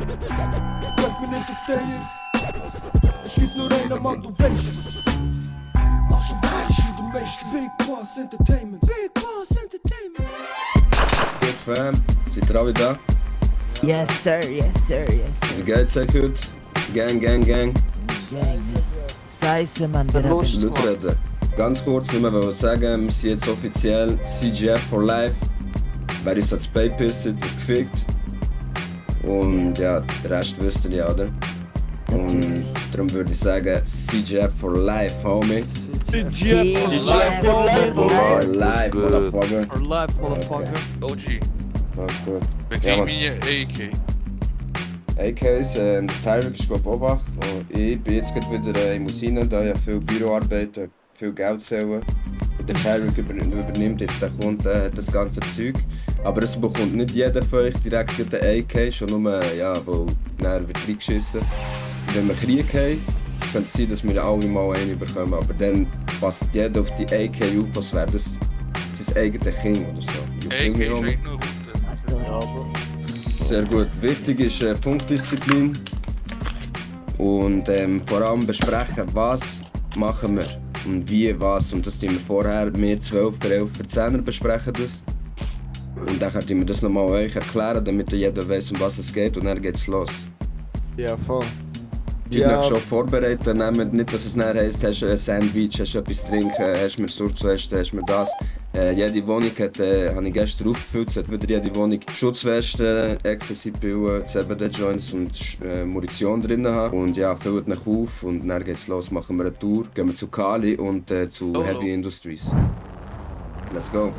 Bleib mir nicht auf dir. Es gibt nur einen Mann, du weißt es. Also weißt du, du weißt Big Boss Entertainment. Big Boss Entertainment. Gut, Fam, seid ihr alle da? Yes sir, yes sir, yes sir. Wie geht's euch heute? Gang, gang, gang. Gang. Scheiße, Mann, wir haben... Laut reden. Ganz kurz, nur mal sagen, wir sind jetzt offiziell CGF for Life. Wer uns als Bay pisst, wird gefickt. Und ja, den Rest wisst ihr ja, oder? Und darum würde ich sagen, CGF for Life, homie. CGF For Life, motherfucker. For life, motherfucker. OG. Alles gut. Wir Ja, kriegen mir AK. AKs, der Tyreek ist glaube auch wach. Und ich bin jetzt gerade wieder im Usina, da ich viel Büroarbeit, viel Geld zählen. Und der Tyreek übernimmt jetzt, der kommt das ganze Zeug. Aber es bekommt nicht jeder von euch direkt den AK, schon nur, ja, weil dann wird reingeschissen. Und wenn wir Krieg haben, könnte es sein, dass wir alle mal einen bekommen. Aber dann passt jeder auf die AK auf, als wäre das sein eigenes Kind oder so. You feel AK me, ist homie? eigentlich nur gut. Sehr gut. Wichtig ist Funkdisziplin und vor allem besprechen, was machen wir und wie, was. Und das tun wir vorher, wir 12, 11, 10 besprechen das. Und dann können wir das nochmal euch erklären, damit jeder weiß, um was es geht und dann geht's los. Ja, voll. Die ja. Schon vorbereiten, nehmt nicht, dass es nachher heisst, hast du ein Sandwich, hast du etwas zu trinken, hast du mir Surzweste, hast du mir das. Jede Wohnung hat, habe ich gestern aufgefüllt, es hat wieder jede Wohnung Schutzwesten, Ecstasy-Pillen, CBD-Joints und Munition drin haben. Und ja, füllt nach auf und dann geht's los, machen wir eine Tour, gehen wir zu Kali und zu Heavy Industries. Let's go.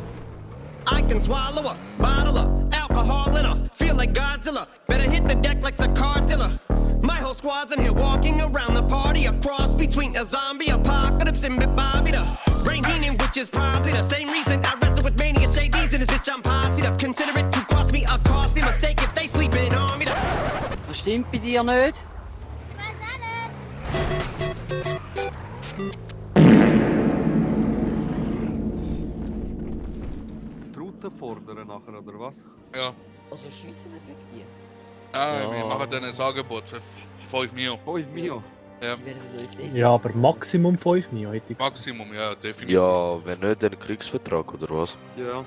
I can swallow a bottle of alcohol in her. Feel like Godzilla. Better hit the deck like the cartilla. My whole squad's in here walking around the party. A cross between a zombie apocalypse and Bobby the brain meaning, which is probably the same reason I wrestle with mania shades in this bitch. I'm posse up. Consider it to cost me a costly mistake if they sleeping on me. Was stimmt bei dir nicht? Die Route fordern nachher, oder was? Ja. Also schiessen wir gegen die? Wir machen dann ein Angebot für 5 Mio. 5 Mio. Ja. Die werden so uns sehen. Ja, aber Maximum 5 Mio hätte ich. Maximum, ja, definitiv. Ja, wenn nicht, dann Kriegsvertrag oder was? Ja.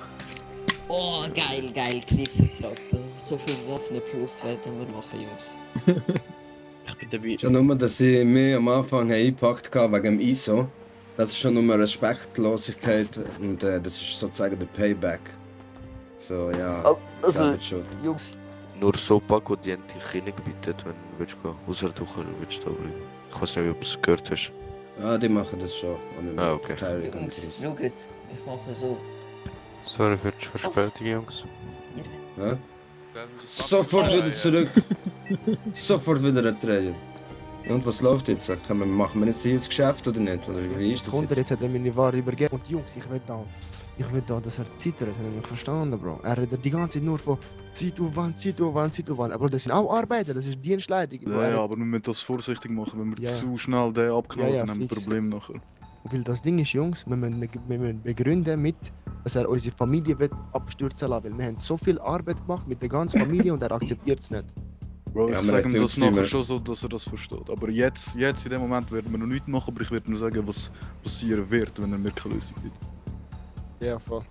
Oh, geil, geil, Kriegsvertrag. So viel Waffen plus werden wir machen, Jungs. Ich bin dabei. Schon nur, dass sie mich am Anfang eingepackt haben wegen dem ISO. Das ist schon nur Respektlosigkeit und das ist sozusagen der Payback. So, ja, Also, das schon. Jungs, Nur so Paco, die haben dich hingebietet, wenn du willst gehen. Außer du willst da bleiben. Ich weiß nicht, ob du es gehört hast. Ja, die machen das schon. Ah, okay. Jungs, schaut, ich mache so. Sorry für die Verspätung, Jungs. Ja? Sofort wieder zurück. Sofort wieder erträgen. Und was läuft jetzt? Machen wir jetzt hier das Geschäft oder nicht? Oder wie ist das Kunde, jetzt? jetzt hat er meine Ware übergeben. Und Jungs, ich will da, dass er zittert. Das hat er mich verstanden, Bro. Er redet die ganze Zeit nur von Zeitaufwand, Zeitaufwand, Zeitaufwand. Aber das sind auch Arbeiter, das ist Dienstleistung. Ja, aber wir müssen das vorsichtig machen. Wenn wir Ja. zu schnell den abknallen, dann haben wir ein fix. Problem nachher. Weil das Ding ist, Jungs, wir müssen begründen mit, dass er unsere Familie will abstürzen lassen will. Wir haben so viel Arbeit gemacht mit der ganzen Familie und er akzeptiert es nicht. Bro, Ja, ich wir sage haben ihm das viel zu nachher tun. schon so, dass er das versteht. Aber jetzt in dem Moment werden wir noch nichts machen, aber ich werde nur sagen, was passieren wird, wenn er mir keine Lösung gibt. Ja, voll.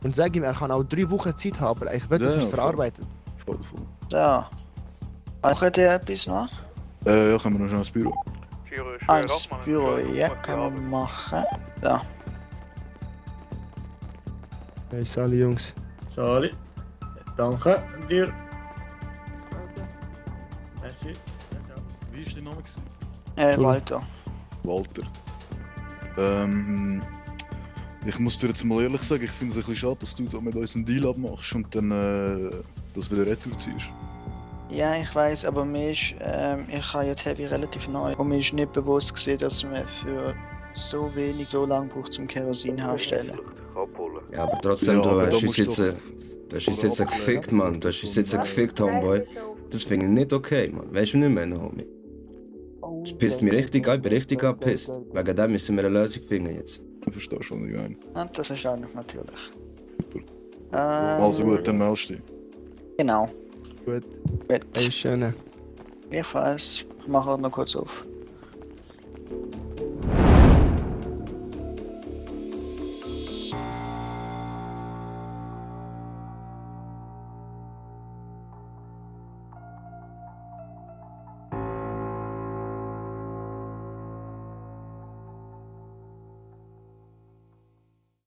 Und sag ihm, er kann auch 3 Wochen Zeit haben, aber ich will, dass Ja, er es voll. verarbeitet. Voll. Ja. Machen die etwas noch? Ja, können wir noch schnell ins Büro. Ans Büro, ja, können wir machen. Ja. Hey, Sali, Jungs. Sorry. Danke dir. Merci. Wie war dein Name? Walter. Walter. Ich muss dir jetzt mal ehrlich sagen, ich finde es ein bisschen schade, dass du da mit uns einen Deal abmachst und dann das wieder retour ziehst. Ja, ich weiß, aber mir ist, ich habe ja die Heavy relativ neu und mir ist nicht bewusst gewesen, dass man für so wenig so lange braucht zum Kerosin herstellen. Ja, aber trotzdem, Ja, du aber da hast uns musst jetzt, du du hast uns jetzt gefickt, Mann. Du hast uns jetzt gefickt, Homeboy. Das finde ich nicht okay, Mann. Weißt du nicht mehr, Homie? Das pisst mich richtig an, ich bin richtig angepisst. Wegen dem müssen wir eine Lösung finden jetzt. Du verstehst schon, was ich meine. Und das ist auch noch natürlich. Also gut, dann meldest du dich. Genau. Gut. Gut. Hey, schöne. Ich weiß. Ich mache noch kurz auf.